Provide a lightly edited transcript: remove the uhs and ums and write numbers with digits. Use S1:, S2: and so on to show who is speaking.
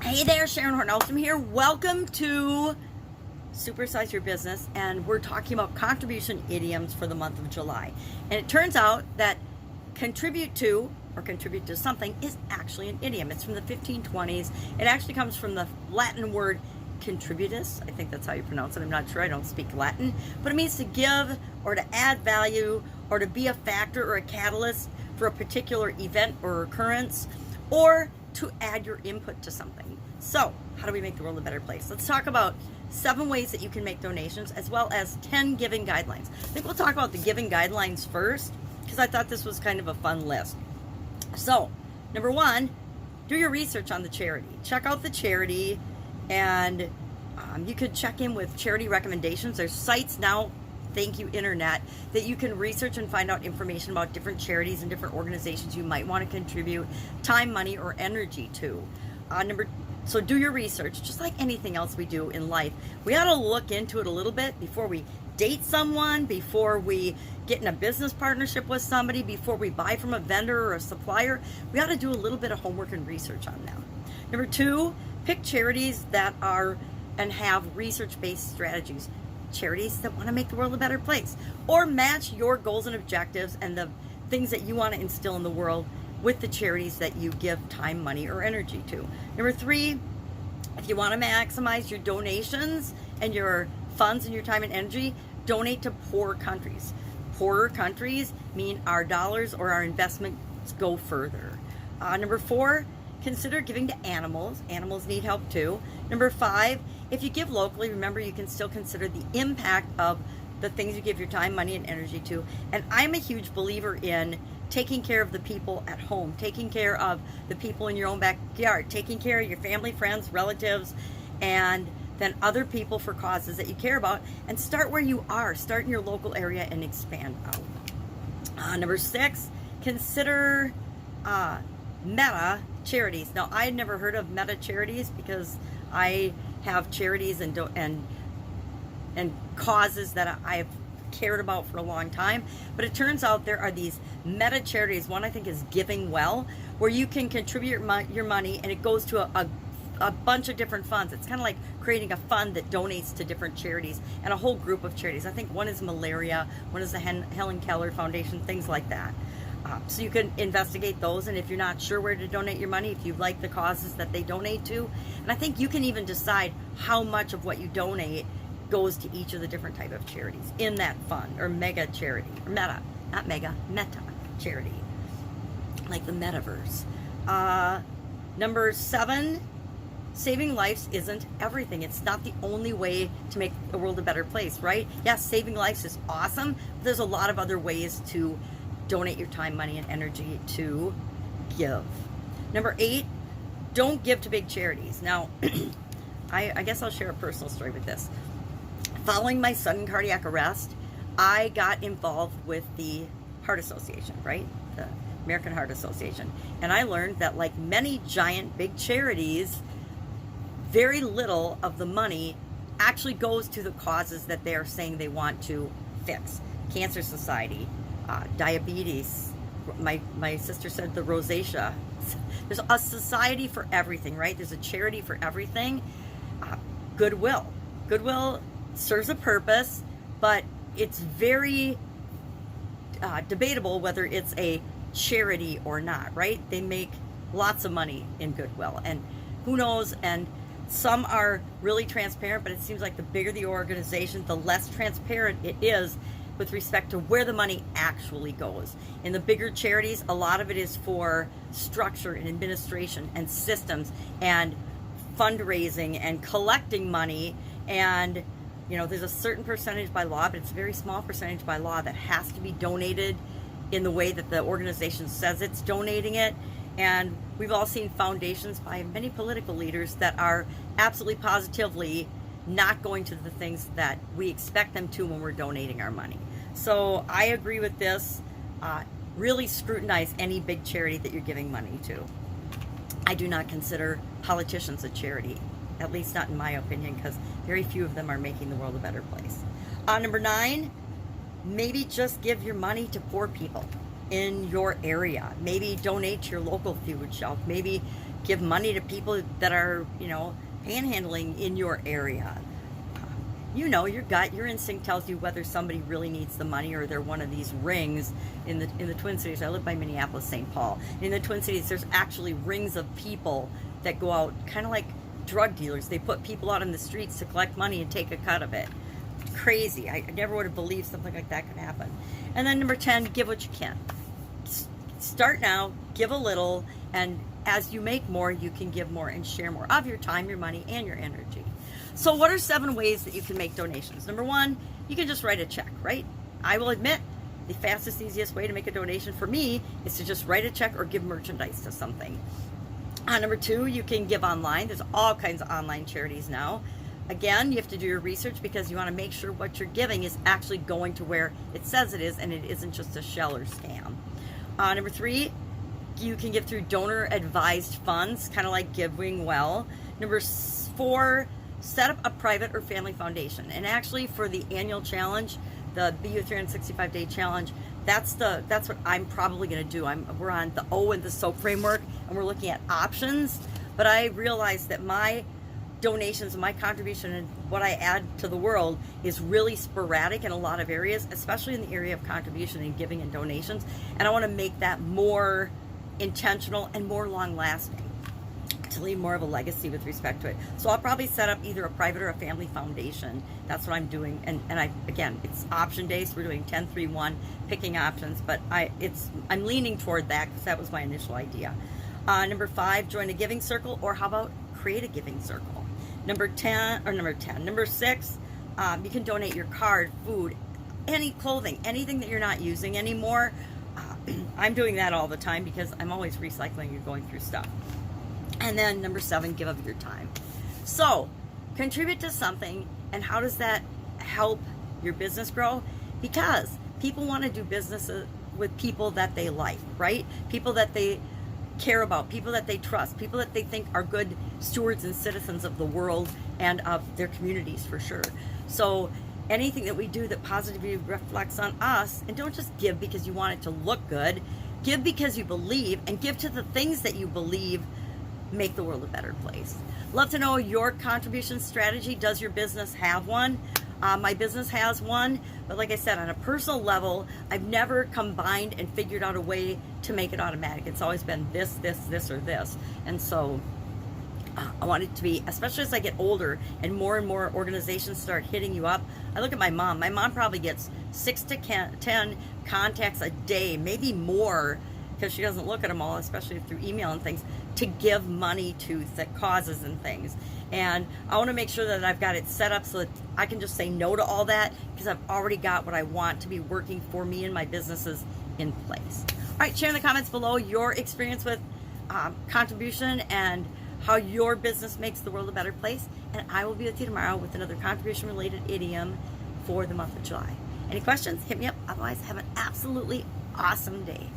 S1: Hey there, Sharon Horne-Ellstrom here. Welcome to Supersize Your Business, and we're talking about contribution idioms for the month of July. And it turns out that contribute to or contribute to something is actually an idiom. It's from the 1520s. It actually comes from the Latin word contributus. I think that's how you pronounce it. I'm not sure. I don't speak Latin. But it means to give or to add value or to be a factor or a catalyst for a particular event or occurrence, or to add your input to something. So, how do we make the world a better place? Let's talk about 7 ways that you can make donations, as well as 10 giving guidelines. I think we'll talk about the giving guidelines first, because I thought this was kind of a fun list. So, number 1, do your research on the charity. Check out the charity, and you could check in with charity recommendations. There's sites now, thank you internet, that you can research and find out information about different charities and different organizations you might want to contribute time, money, or energy to. So do your research. Just like anything else we do in life, we ought to look into it a little bit before we date someone, before we get in a business partnership with somebody, before we buy from a vendor or a supplier. We ought to do a little bit of homework and research on them. Number 2, pick charities that are and have research-based strategies. Charities that want to make the world a better place, or match your goals and objectives and the things that you want to instill in the world with the charities that you give time, money, or energy to. Number 3, if you want to maximize your donations and your funds and your time and energy, donate to poor countries. Poorer countries mean our dollars or our investments go further. Number 4, consider giving to animals. Animals need help too. Number 5, if you give locally, remember you can still consider the impact of the things you give your time, money, and energy to. And I'm a huge believer in taking care of the people at home, taking care of the people in your own backyard, taking care of your family, friends, relatives, and then other people for causes that you care about. And start where you are. Start in your local area and expand out. Number 6, consider meta charities. Now, I had never heard of meta charities because I have charities and causes that I've cared about for a long time. But it turns out there are these meta charities. One I think is Giving Well, where you can contribute your money and it goes to a bunch of different funds. It's kind of like creating a fund that donates to different charities and a whole group of charities. I think one is malaria, one is the Helen Keller Foundation, things like that. So you can investigate those, and if you're not sure where to donate your money, if you like the causes that they donate to, and I think you can even decide how much of what you donate goes to each of the different type of charities in that fund, or mega charity, or meta, not mega, meta charity, like the metaverse. Number 7, saving lives isn't everything. It's not the only way to make the world a better place, right? Yes, saving lives is awesome, but there's a lot of other ways to donate your time, money, and energy to give. Number 8, don't give to big charities. Now, I guess I'll share a personal story with this. Following my sudden cardiac arrest, I got involved with the Heart Association, right? The American Heart Association. And I learned that, like many giant big charities, very little of the money actually goes to the causes that they're saying they want to fix. Cancer Society, diabetes, my sister said the rosacea. There's a society for everything, right? There's a charity for everything. Goodwill serves a purpose, but it's very debatable whether it's a charity or not, right? They make lots of money in Goodwill, and who knows, and some are really transparent, but it seems like the bigger the organization, the less transparent it is with respect to where the money actually goes. In the bigger charities, a lot of it is for structure and administration and systems and fundraising and collecting money. And, there's a certain percentage by law, but it's a very small percentage by law that has to be donated in the way that the organization says it's donating it. And we've all seen foundations by many political leaders that are absolutely positively not going to the things that we expect them to when we're donating our money. So I agree with this. Really scrutinize any big charity that you're giving money to. I do not consider politicians a charity, at least not in my opinion, because very few of them are making the world a better place. Number 9, maybe just give your money to poor people in your area. Maybe donate to your local food shelf. Maybe give money to people that are, panhandling in your area. Your gut, your instinct tells you whether somebody really needs the money or they're one of these rings in the Twin Cities. I live by Minneapolis, St. Paul. In the Twin Cities, there's actually rings of people that go out, kind of like drug dealers. They put people out in the streets to collect money and take a cut of it. Crazy. I never would have believed something like that could happen. And then number 10, give what you can. Start now, give a little, and as you make more, you can give more and share more of your time, your money, and your energy. So what are 7 ways that you can make donations? Number 1, you can just write a check, right? I will admit, the fastest, easiest way to make a donation for me is to just write a check or give merchandise to something. Number 2, you can give online. There's all kinds of online charities now. Again, you have to do your research because you want to make sure what you're giving is actually going to where it says it is and it isn't just a shell or scam. Number 3, you can give through donor advised funds, kind of like Giving Well. Number 4, set up a private or family foundation. And actually for the annual challenge, the BU 365-day challenge, that's what I'm probably going to do. We're on the O and the SOAP framework, and we're looking at options. But I realized that my donations and my contribution and what I add to the world is really sporadic in a lot of areas, especially in the area of contribution and giving and donations. And I want to make that more intentional and more long-lasting, to leave more of a legacy with respect to it. So I'll probably set up either a private or a family foundation. That's what I'm doing. And again, it's option day, so we're doing 10, 3, 1, picking options, but I'm leaning toward that because that was my initial idea. Number 5, join a giving circle, or how about create a giving circle? Number 6, you can donate your card, food, any clothing, anything that you're not using anymore. I'm doing that all the time because I'm always recycling and going through stuff. And then number 7, give of your time. So contribute to something. And how does that help your business grow? Because people want to do business with people that they like, right? People that they care about, people that they trust, people that they think are good stewards and citizens of the world and of their communities, for sure. So anything that we do that positively reflects on us, and don't just give because you want it to look good, give because you believe, and give to the things that you believe make the world a better place. Love to know your contribution strategy. Does your business have one? My business has one, but like I said, on a personal level, I've never combined and figured out a way to make it automatic. It's always been this, or this. And so I want it to be, especially as I get older and more organizations start hitting you up. I look at my mom. My mom probably gets 6 to 10 contacts a day, maybe more, because she doesn't look at them all, especially through email and things, to give money to causes and things. And I want to make sure that I've got it set up so that I can just say no to all that, because I've already got what I want to be working for me and my businesses in place. All right, share in the comments below your experience with contribution and how your business makes the world a better place. And I will be with you tomorrow with another contribution-related idiom for the month of July. Any questions? Hit me up. Otherwise, have an absolutely awesome day.